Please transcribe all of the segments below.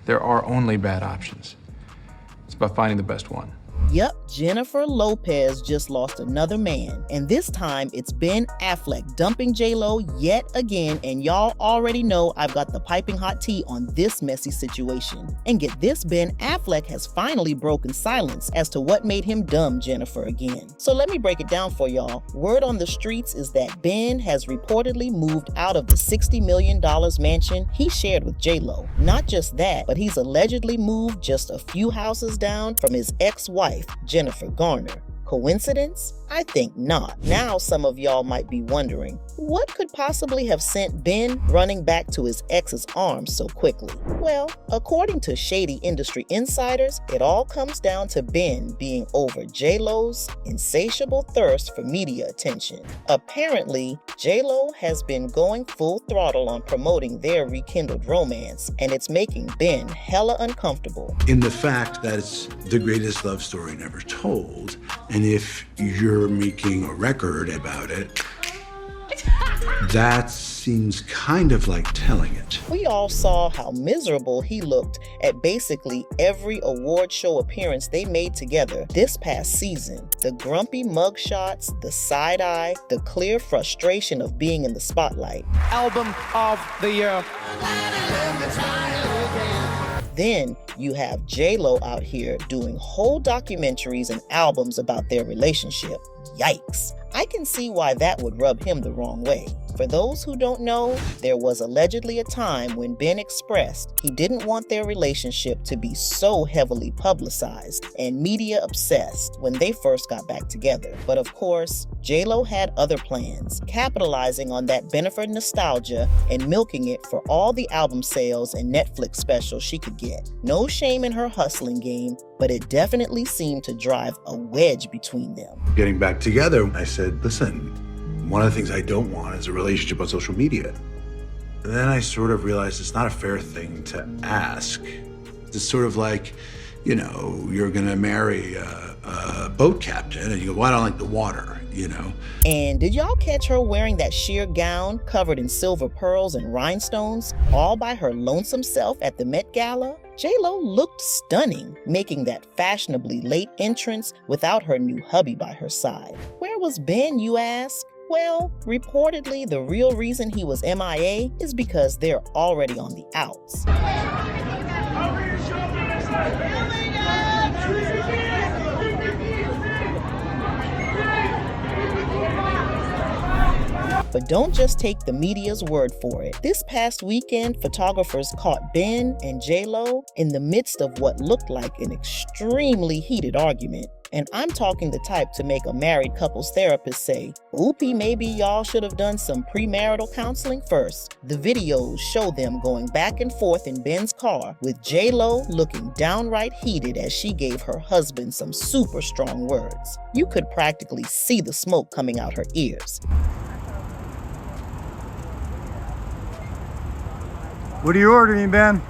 There are only bad options. It's about finding the best one. Yep, Jennifer Lopez just lost another man, and this time it's Ben Affleck dumping J-Lo yet again, and y'all already know I've got the piping hot tea on this messy situation. And get this, Ben Affleck has finally broken silence as to what made him dumb Jennifer again. So let me break it down for y'all. Word on the streets is that Ben has reportedly moved out of the $60 million mansion he shared with J-Lo. Not just that, but he's allegedly moved just a few houses down from his ex-wife, Jennifer Garner. Coincidence? I think not. Now some of y'all might be wondering, what could possibly have sent Ben running back to his ex's arms so quickly? Well, according to shady industry insiders, it all comes down to Ben being over J-Lo's insatiable thirst for media attention. Apparently, J-Lo has been going full throttle on promoting their rekindled romance, and it's making Ben hella uncomfortable. In the fact that it's the greatest love story never told, and if you're making a record about it, that seems kind of like telling it. We all saw how miserable he looked at basically every award show appearance they made together this past season. The grumpy mugshots, the side eye, the clear frustration of being in the spotlight. Album of the year. Then you have J-Lo out here doing whole documentaries and albums about their relationship. Yikes. I can see why that would rub him the wrong way. For those who don't know, there was allegedly a time when Ben expressed he didn't want their relationship to be so heavily publicized and media obsessed when they first got back together. But of course, J-Lo had other plans, capitalizing on that Bennifer nostalgia and milking it for all the album sales and Netflix specials she could get. No shame in her hustling game, but it definitely seemed to drive a wedge between them. Getting back together, I said, listen, one of the things I don't want is a relationship on social media. And then I sort of realized it's not a fair thing to ask. It's sort of like, you know, you're gonna marry a boat captain and you go, well, I don't like the water, you know? And did y'all catch her wearing that sheer gown covered in silver pearls and rhinestones, all by her lonesome self at the Met Gala? J-Lo looked stunning, making that fashionably late entrance without her new hubby by her side. Where was Ben, you ask? Well, reportedly the real reason he was MIA is because they're already on the outs. But don't just take the media's word for it. This past weekend, photographers caught Ben and J-Lo in the midst of what looked like an extremely heated argument. And I'm talking the type to make a married couples therapist say, oopie, maybe y'all should have done some premarital counseling first. The videos show them going back and forth in Ben's car, with J-Lo looking downright heated as she gave her husband some super strong words. You could practically see the smoke coming out her ears. What are you ordering, Ben?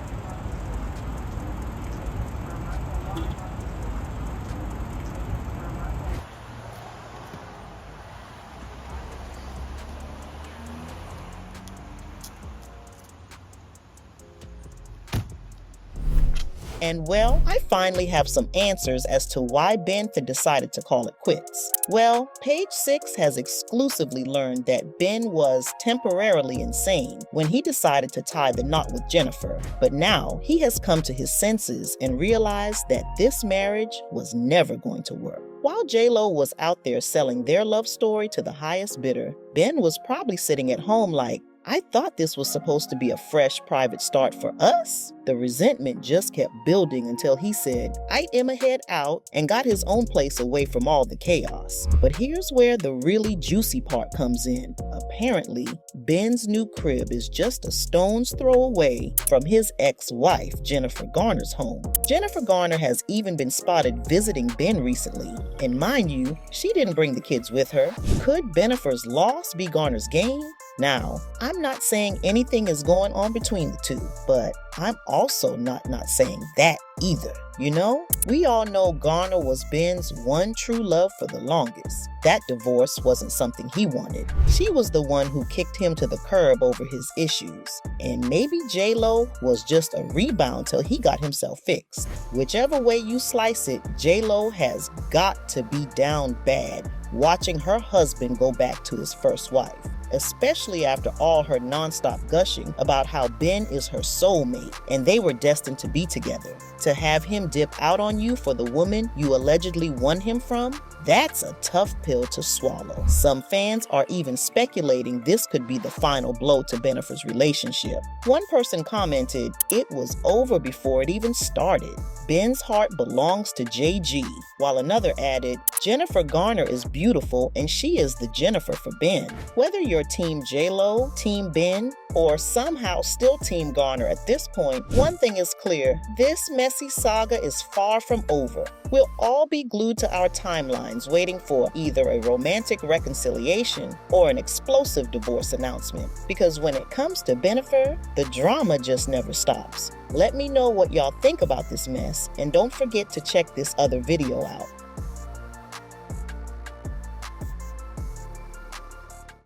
And well, I finally have some answers as to why Ben decided to call it quits. Well, Page 6 has exclusively learned that Ben was temporarily insane when he decided to tie the knot with Jennifer. But now he has come to his senses and realized that this marriage was never going to work. While J-Lo was out there selling their love story to the highest bidder, Ben was probably sitting at home like, I thought this was supposed to be a fresh private start for us. The resentment just kept building until he said, "I'd Emma head out," and got his own place away from all the chaos. But here's where the really juicy part comes in. Apparently, Ben's new crib is just a stone's throw away from his ex-wife, Jennifer Garner's home. Jennifer Garner has even been spotted visiting Ben recently. And mind you, she didn't bring the kids with her. Could Bennifer's loss be Garner's gain? Now, I'm not saying anything is going on between the two, but I'm also not saying that either. You know, we all know Garner was Ben's one true love for the longest. That divorce wasn't something he wanted. She was the one who kicked him to the curb over his issues. And maybe J-Lo was just a rebound till he got himself fixed. Whichever way you slice it, J-Lo has got to be down bad watching her husband go back to his first wife, especially after all her nonstop gushing about how Ben is her soulmate and they were destined to be together. To have him dip out on you for the woman you allegedly won him from, that's a tough pill to swallow. Some fans are even speculating this could be the final blow to Jennifer's relationship. One person commented, "It was over before it even started. Ben's heart belongs to JG," while another added, "Jennifer Garner is beautiful and she is the Jennifer for Ben." Whether you're Team J-Lo, Team Ben, or somehow still Team Garner at this point, one thing is clear: this messy saga is far from over. We'll all be glued to our timelines waiting for either a romantic reconciliation or an explosive divorce announcement. Because when it comes to Jennifer, the drama just never stops. Let me know what y'all think about this mess, and don't forget to check this other video out.